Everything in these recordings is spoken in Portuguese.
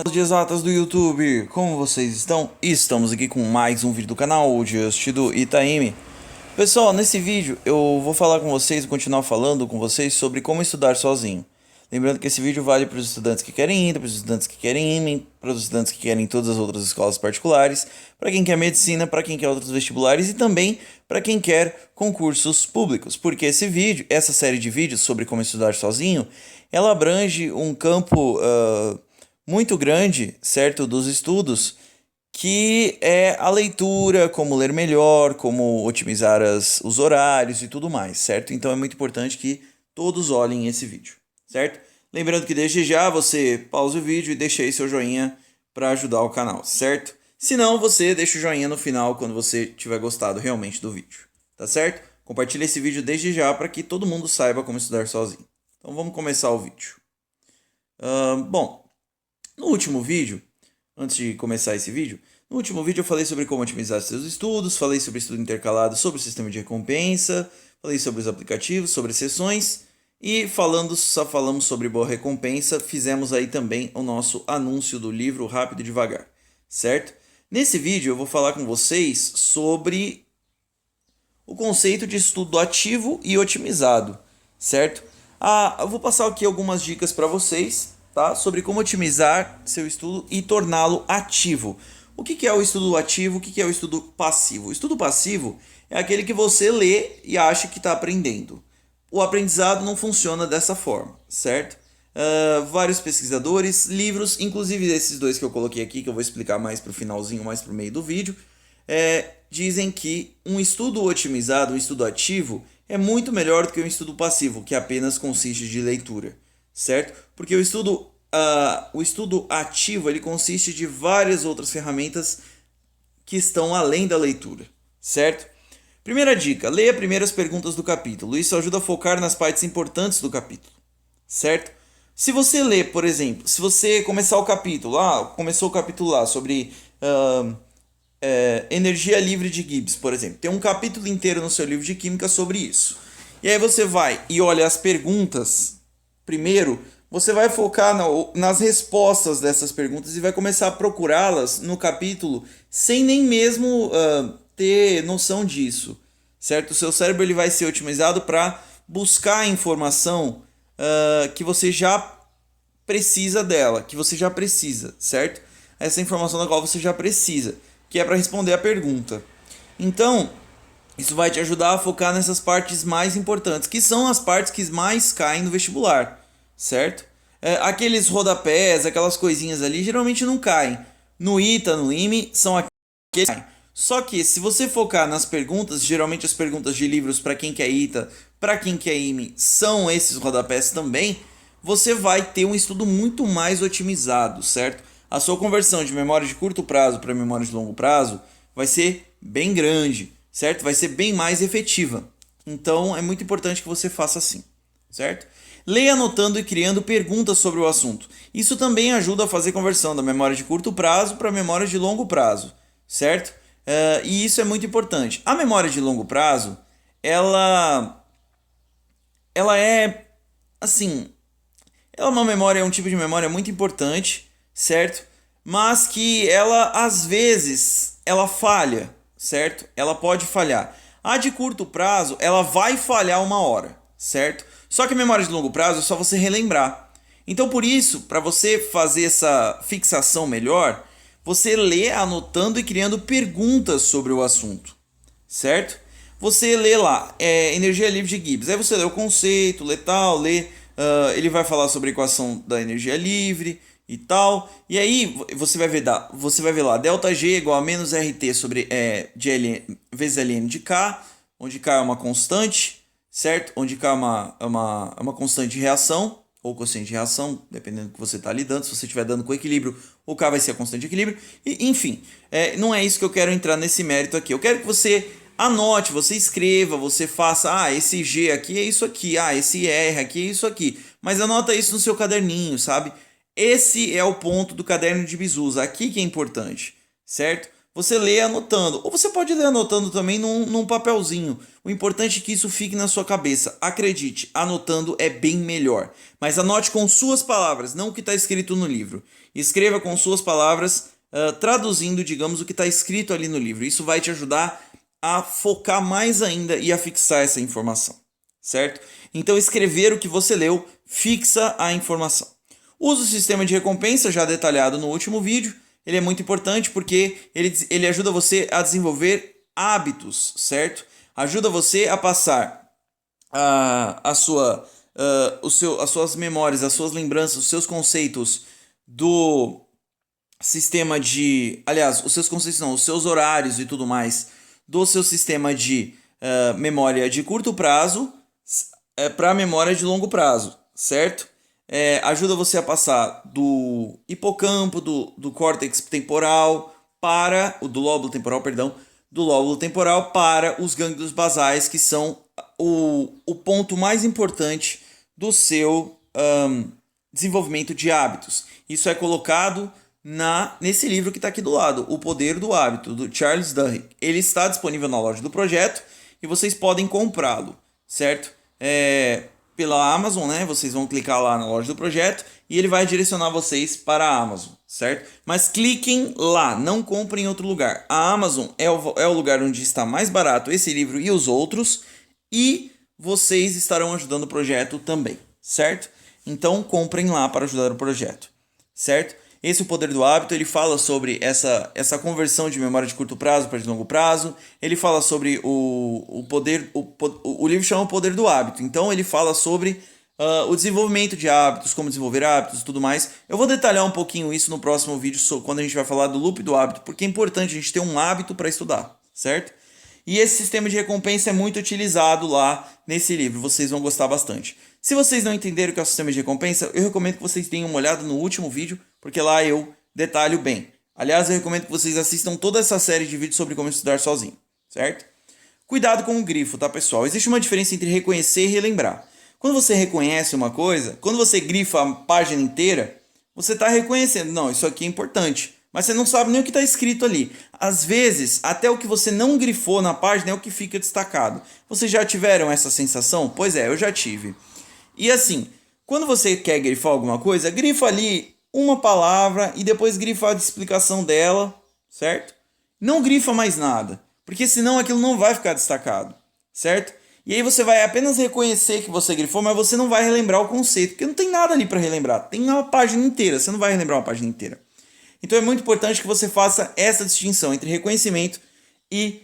De exatas do YouTube, como vocês estão? Estamos aqui com mais um vídeo do canal Just do Itaime. Pessoal, nesse vídeo eu vou falar com vocês, continuar falando com vocês sobre como estudar sozinho. Lembrando que esse vídeo vale para os estudantes que querem ITA, para os estudantes que querem IME, para os estudantes que querem todas as outras escolas particulares, para quem quer medicina, para quem quer outros vestibulares e também para quem quer concursos públicos. Porque essa série de vídeos sobre como estudar sozinho, ela abrange um campo muito grande, certo, dos estudos, que é a leitura, como ler melhor, como otimizar os horários e tudo mais, certo? Então é muito importante que todos olhem esse vídeo, certo? Lembrando que desde já você pausa o vídeo e deixa aí seu joinha para ajudar o canal, certo? Se não, você deixa o joinha no final quando você tiver gostado realmente do vídeo, tá certo? Compartilha esse vídeo desde já para que todo mundo saiba como estudar sozinho. Então vamos começar o vídeo. Bom, no último vídeo, antes de começar esse vídeo, no último vídeo eu falei sobre como otimizar seus estudos, falei sobre estudo intercalado, sobre o sistema de recompensa, falei sobre os aplicativos, sobre sessões e só falamos sobre boa recompensa, fizemos aí também o nosso anúncio do livro Rápido e Devagar, certo? Nesse vídeo eu vou falar com vocês sobre o conceito de estudo ativo e otimizado, certo? Eu vou passar aqui algumas dicas para vocês, tá? Sobre como otimizar seu estudo e torná-lo ativo. O que é o estudo ativo? O que é o estudo passivo? O estudo passivo é aquele que você lê e acha que está aprendendo. O aprendizado não funciona dessa forma, certo? Vários pesquisadores, livros, inclusive esses dois que eu coloquei aqui, que eu vou explicar mais para o finalzinho, mais para o meio do vídeo, dizem que um estudo otimizado, um estudo ativo, é muito melhor do que um estudo passivo, que apenas consiste de leitura, certo? Porque o estudo ativo ele consiste de várias outras ferramentas que estão além da leitura, certo? Primeira dica, leia primeiro as perguntas do capítulo. Isso ajuda a focar nas partes importantes do capítulo, certo? Se você ler, por exemplo, se você começar o capítulo, começou o capítulo lá sobre energia livre de Gibbs, por exemplo. Tem um capítulo inteiro no seu livro de química sobre isso. E aí você vai e olha as perguntas primeiro, você vai focar nas respostas dessas perguntas e vai começar a procurá-las no capítulo sem nem mesmo ter noção disso, certo? O seu cérebro ele vai ser otimizado para buscar a informação que você já precisa dela, que você já precisa, certo? Essa informação da qual você já precisa, que é para responder a pergunta. Então, isso vai te ajudar a focar nessas partes mais importantes, que são as partes que mais caem no vestibular, certo? Aqueles rodapés, aquelas coisinhas ali, geralmente não caem. No ITA, no IME, são aqueles que caem. Só que se você focar nas perguntas, geralmente as perguntas de livros para quem quer ITA, para quem quer IME, são esses rodapés também, você vai ter um estudo muito mais otimizado, certo? A sua conversão de memória de curto prazo para memória de longo prazo vai ser bem grande, certo? Vai ser bem mais efetiva. Então é muito importante que você faça assim, certo? Leia anotando e criando perguntas sobre o assunto. Isso também ajuda a fazer conversão da memória de curto prazo para a memória de longo prazo, certo? E isso é muito importante. A memória de longo prazo, ela é assim, ela é uma memória, é um tipo de memória muito importante, certo? Mas que ela, às vezes, ela falha, certo? Ela pode falhar. A de curto prazo, ela vai falhar uma hora, certo? Só que a memória de longo prazo é só você relembrar. Então, por isso, para você fazer essa fixação melhor, você lê anotando e criando perguntas sobre o assunto, certo? Você lê lá, energia livre de Gibbs. Aí você lê o conceito, lê tal, ele vai falar sobre a equação da energia livre e tal. E aí você vai ver lá, ΔG igual a menos RT sobre vezes ln de K, onde K é uma constante, certo? Onde K é uma constante de reação, ou quociente de reação, dependendo do que você está lidando. Se você estiver dando com equilíbrio, o K vai ser a constante de equilíbrio. E, enfim, não é isso que eu quero entrar nesse mérito aqui. Eu quero que você anote, você escreva, você faça, esse G aqui é isso aqui, esse R aqui é isso aqui. Mas anota isso no seu caderninho, sabe? Esse é o ponto do caderno de Bizusa, aqui que é importante, certo? você lê anotando. Ou você pode ler anotando também num papelzinho. O importante é que isso fique na sua cabeça. Acredite, anotando é bem melhor. Mas anote com suas palavras, não o que está escrito no livro. Escreva com suas palavras, traduzindo, digamos, o que está escrito ali no livro. Isso vai te ajudar a focar mais ainda e a fixar essa informação, certo? Então, escrever o que você leu fixa a informação. Use o sistema de recompensa já detalhado no último vídeo. Ele é muito importante porque ele ajuda você a desenvolver hábitos, certo? Ajuda você a passar as suas memórias, as suas lembranças, os seus conceitos do sistema de... Aliás, os seus conceitos não, os seus horários e tudo mais do seu sistema de memória de curto prazo para a memória de longo prazo, certo? Ajuda você a passar do hipocampo, do córtex temporal para do lóbulo temporal, do lóbulo temporal para os gânglios basais, que são o ponto mais importante do seu desenvolvimento de hábitos. Isso é colocado nesse livro que está aqui do lado, O Poder do Hábito, do Charles Duhigg. Ele está disponível na loja do projeto e vocês podem comprá-lo, certo? Pela Amazon, né? Vocês vão clicar lá na loja do projeto e ele vai direcionar vocês para a Amazon, certo? Mas cliquem lá, não comprem em outro lugar. A Amazon é o lugar onde está mais barato esse livro e os outros, e vocês estarão ajudando o projeto também, certo? Então comprem lá para ajudar o projeto, certo? Esse é o Poder do Hábito. Ele fala sobre essa conversão de memória de curto prazo para de longo prazo. Ele fala sobre o poder... O livro chama O Poder do Hábito. Então ele fala sobre o desenvolvimento de hábitos, como desenvolver hábitos e tudo mais. Eu vou detalhar um pouquinho isso no próximo vídeo, quando a gente vai falar do loop do hábito, porque é importante a gente ter um hábito para estudar, certo? E esse sistema de recompensa é muito utilizado lá nesse livro. Vocês vão gostar bastante. Se vocês não entenderam o que é o sistema de recompensa, eu recomendo que vocês tenham uma olhada no último vídeo, porque lá eu detalho bem. Aliás, eu recomendo que vocês assistam toda essa série de vídeos sobre como estudar sozinho, certo? Cuidado com o grifo, tá, pessoal? Existe uma diferença entre reconhecer e relembrar. Quando você reconhece uma coisa, quando você grifa a página inteira, você está reconhecendo. Não, isso aqui é importante. Mas você não sabe nem o que está escrito ali. Às vezes, até o que você não grifou na página é o que fica destacado. Vocês já tiveram essa sensação? Pois é, eu já tive. E assim, quando você quer grifar alguma coisa, grifa ali uma palavra e depois grifa a explicação dela, certo? Não grifa mais nada, porque senão aquilo não vai ficar destacado, certo? E aí você vai apenas reconhecer que você grifou, mas você não vai relembrar o conceito, porque não tem nada ali para relembrar. Tem uma página inteira, você não vai relembrar uma página inteira. Então é muito importante que você faça essa distinção entre reconhecimento e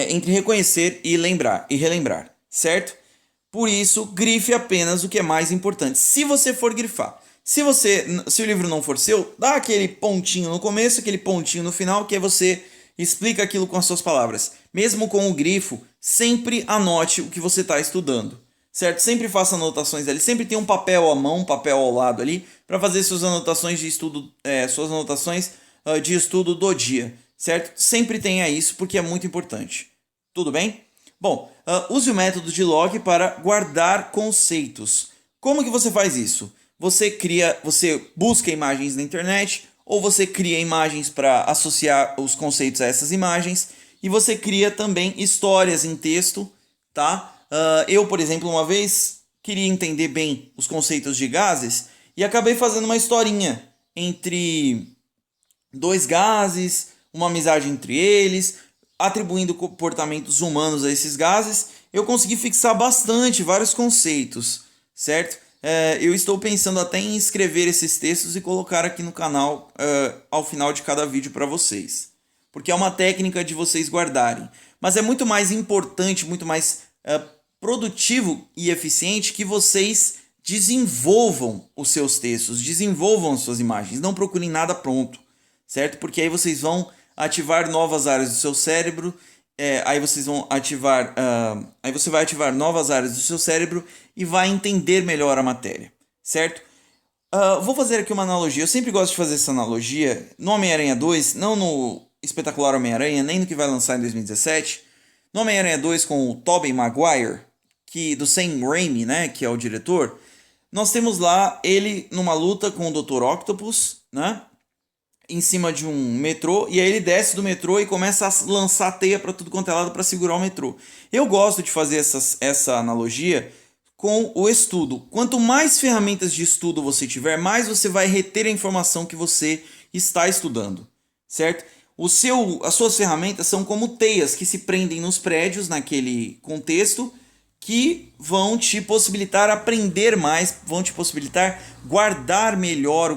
entre reconhecer e lembrar e relembrar, certo? Por isso, grife apenas o que é mais importante. Se você for grifar, se o livro não for seu, dá aquele pontinho no começo, aquele pontinho no final, que aí você explica aquilo com as suas palavras. Mesmo com o grifo, sempre anote o que você está estudando, certo? Sempre faça anotações ali, sempre tem um papel à mão, um papel ao lado ali, para fazer suas anotações de estudo, de estudo do dia, certo? Sempre tenha isso, porque é muito importante. Tudo bem? Bom, use o método de log para guardar conceitos. Como que você faz isso? Você busca imagens na internet, ou você cria imagens para associar os conceitos a essas imagens, e você cria também histórias em texto, tá? Eu, por exemplo, uma vez queria entender bem os conceitos de gases e acabei fazendo uma historinha entre dois gases, uma amizade entre eles, atribuindo comportamentos humanos a esses gases. Eu consegui fixar vários conceitos, certo? Eu estou pensando até em escrever esses textos e colocar aqui no canal ao final de cada vídeo para vocês, porque é uma técnica de vocês guardarem. Mas é muito mais importante, muito mais produtivo e eficiente que vocês desenvolvam os seus textos, desenvolvam as suas imagens, não procurem nada pronto, certo? Porque aí vocês vão ativar novas áreas do seu cérebro, aí você vai ativar novas áreas do seu cérebro e vai entender melhor a matéria, certo? Vou fazer aqui uma analogia, eu sempre gosto de fazer essa analogia no Homem-Aranha 2, não no Espetacular Homem-Aranha, nem no que vai lançar em 2017, no Homem-Aranha 2 com o Tobey Maguire, do Sam Raimi, né, que é o diretor. Nós temos lá ele numa luta com o Dr. Octopus, né? em cima de um metrô e aí ele desce do metrô e começa a lançar teia para tudo quanto é lado para segurar o metrô. Eu gosto de fazer essa analogia com o estudo. Quanto mais ferramentas de estudo você tiver, mais você vai reter a informação que você está estudando, certo? As suas ferramentas são como teias que se prendem nos prédios naquele contexto, que vão te possibilitar aprender mais, vão te possibilitar guardar melhor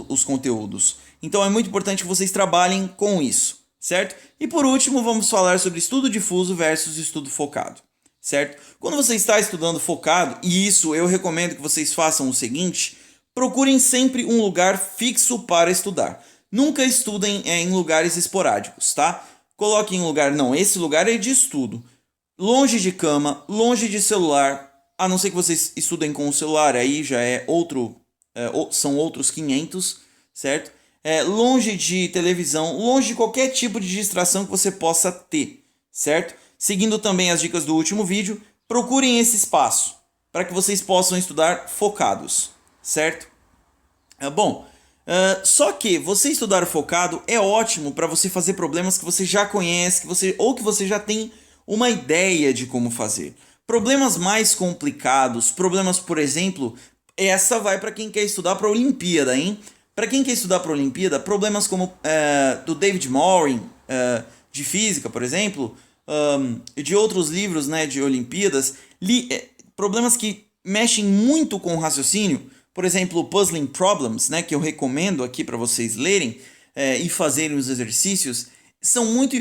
os conteúdos. Então é muito importante que vocês trabalhem com isso, certo? E por último, vamos falar sobre estudo difuso versus estudo focado, certo? Quando você está estudando focado, e isso eu recomendo que vocês façam o seguinte: procurem sempre um lugar fixo para estudar. Nunca estudem em lugares esporádicos, tá? Coloquem em um lugar, não, esse lugar é de estudo. Longe de cama, longe de celular, a não ser que vocês estudem com o celular, aí já é são outros 500, certo? Longe de televisão, longe de qualquer tipo de distração que você possa ter, certo? Seguindo também as dicas do último vídeo, procurem esse espaço para que vocês possam estudar focados, certo? Só que você estudar focado é ótimo para você fazer problemas que você já conhece, ou que você já tem uma ideia de como fazer. Problemas mais complicados, problemas, por exemplo, essa vai para quem quer estudar para a Olimpíada, hein? Para quem quer estudar para a Olimpíada, problemas como do David Morin, de física, por exemplo, e de outros livros, né, de Olimpíadas, problemas que mexem muito com o raciocínio, por exemplo, Puzzling Problems, né, que eu recomendo aqui para vocês lerem e fazerem os exercícios,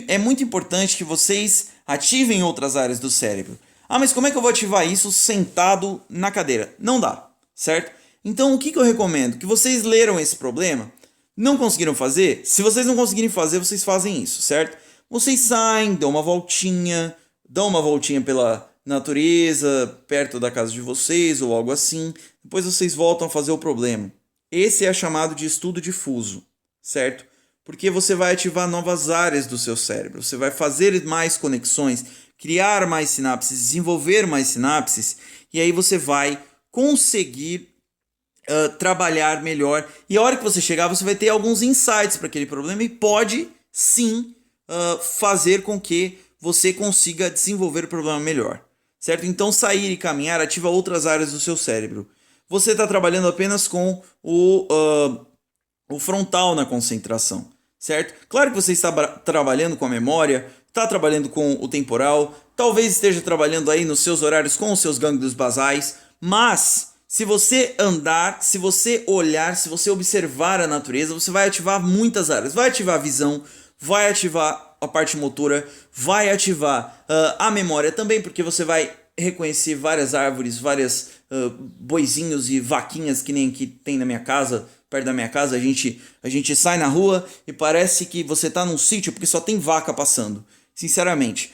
é muito importante que vocês ativem outras áreas do cérebro. Ah, mas como é que eu vou ativar isso sentado na cadeira? Não dá, certo? Então, o que eu recomendo? Que vocês leram esse problema, não conseguiram fazer? Se vocês não conseguirem fazer, vocês fazem isso, certo? Vocês saem, dão uma voltinha pela natureza, perto da casa de vocês ou algo assim. Depois vocês voltam a fazer o problema. Esse é chamado de estudo difuso, certo? Porque você vai ativar novas áreas do seu cérebro, você vai fazer mais conexões, criar mais sinapses, desenvolver mais sinapses, e aí você vai conseguir trabalhar melhor. E a hora que você chegar, você vai ter alguns insights para aquele problema e pode sim fazer com que você consiga desenvolver o problema melhor, certo? Então sair e caminhar ativa outras áreas do seu cérebro. Você está trabalhando apenas com o frontal na concentração, certo? Claro que você está trabalhando com a memória, está trabalhando com o temporal, talvez esteja trabalhando aí nos seus horários com os seus gânglios basais, mas se você andar, se você olhar, se você observar a natureza, você vai ativar muitas áreas. Vai ativar a visão, vai ativar a parte motora, vai ativar a memória também, porque você vai reconhecer várias árvores, várias boizinhos e vaquinhas que nem que tem na minha casa, perto da minha casa. A gente sai na rua e parece que você está num sítio porque só tem vaca passando, sinceramente.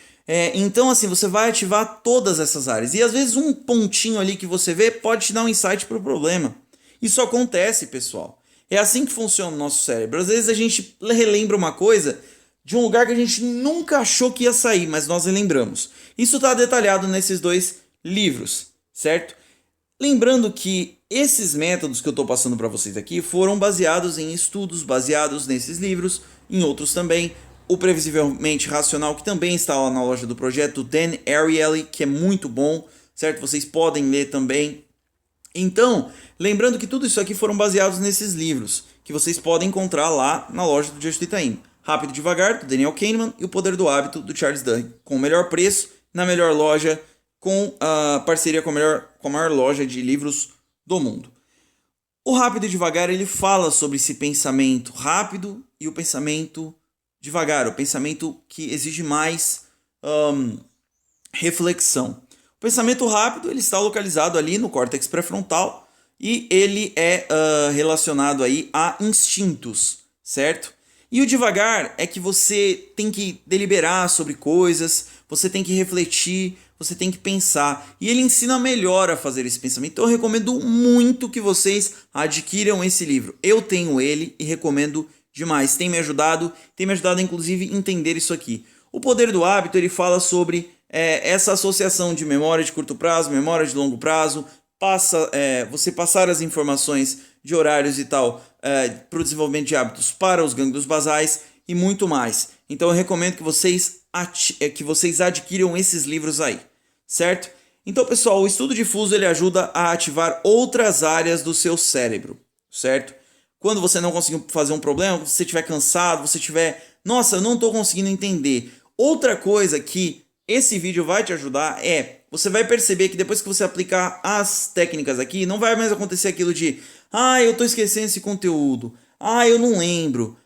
Então assim, você vai ativar todas essas áreas. E às vezes um pontinho ali que você vê pode te dar um insight para o problema. Isso acontece, pessoal. É assim que funciona o nosso cérebro. Às vezes a gente relembra uma coisa de um lugar que a gente nunca achou que ia sair, mas nós relembramos. Isso está detalhado nesses dois livros, certo? Lembrando que esses métodos que eu estou passando para vocês aqui foram baseados em estudos baseados nesses livros, em outros também. O Previsivelmente Racional, que também está lá na loja do projeto, Dan Ariely, que é muito bom, certo? Vocês podem ler também. Então, lembrando que tudo isso aqui foram baseados nesses livros, que vocês podem encontrar lá na loja do Just Itaim. Rápido e Devagar, do Daniel Kahneman, e O Poder do Hábito, do Charles Duhigg, com o melhor preço, na melhor loja, com a parceria com a maior loja de livros do mundo. O Rápido e Devagar, ele fala sobre esse pensamento rápido e o pensamento devagar, o pensamento que exige mais reflexão. O pensamento rápido, ele está localizado ali no córtex pré-frontal e ele é relacionado aí a instintos, certo? E o devagar é que você tem que deliberar sobre coisas, você tem que refletir, você tem que pensar. E ele ensina melhor a fazer esse pensamento. Então eu recomendo muito que vocês adquiram esse livro. Eu tenho ele e recomendo demais. Tem me ajudado inclusive a entender isso aqui. O Poder do Hábito, ele fala sobre essa associação de memória de curto prazo, memória de longo prazo, você passar as informações de horários e tal, para o desenvolvimento de hábitos para os gânglios basais e muito mais. Então eu recomendo que vocês adquiram esses livros aí, certo? Então, pessoal, o estudo difuso ele ajuda a ativar outras áreas do seu cérebro, certo? Quando você não conseguir fazer um problema, se você estiver cansado, você estiver, nossa, eu não estou conseguindo entender. Outra coisa que esse vídeo vai te ajudar você vai perceber que depois que você aplicar as técnicas aqui, não vai mais acontecer aquilo de, eu estou esquecendo esse conteúdo, eu não lembro,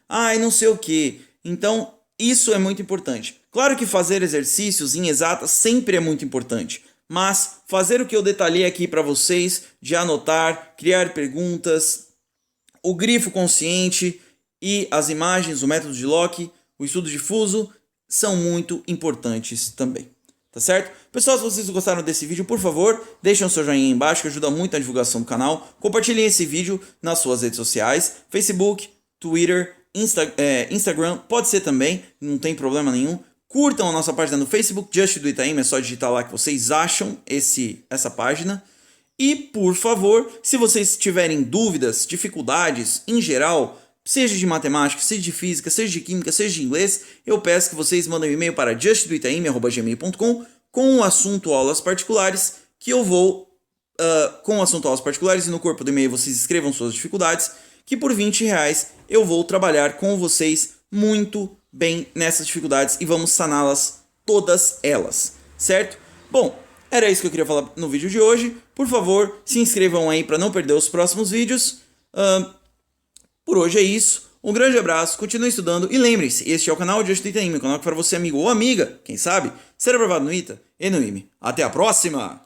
não sei o que. Então, isso é muito importante. Claro que fazer exercícios em exatas sempre é muito importante. Mas fazer o que eu detalhei aqui para vocês, de anotar, criar perguntas, o grifo consciente e as imagens, o método de Locke, o estudo difuso, são muito importantes também. Tá certo? Pessoal, se vocês gostaram desse vídeo, por favor, deixem o seu joinha aí embaixo, que ajuda muito na divulgação do canal. Compartilhem esse vídeo nas suas redes sociais, Facebook, Twitter, Instagram, pode ser também, não tem problema nenhum. Curtam a nossa página no Facebook, Just do Itaim, é só digitar lá que vocês acham essa página. E, por favor, se vocês tiverem dúvidas, dificuldades em geral, seja de matemática, seja de física, seja de química, seja de inglês, eu peço que vocês mandem um e-mail para justdoitaim@gmail.com com o assunto aulas particulares, que eu vou, com o assunto aulas particulares, e no corpo do e-mail vocês escrevam suas dificuldades, que por R$20 eu vou trabalhar com vocês muito bem nessas dificuldades e vamos saná-las todas elas, certo? Bom, era isso que eu queria falar no vídeo de hoje. Por favor, se inscrevam aí para não perder os próximos vídeos. Por hoje é isso. Um grande abraço, continue estudando e lembre-se, este é o canal de Just do Itaim, meu canal para você, amigo ou amiga, quem sabe, ser aprovado no ITA e no IME. Até a próxima!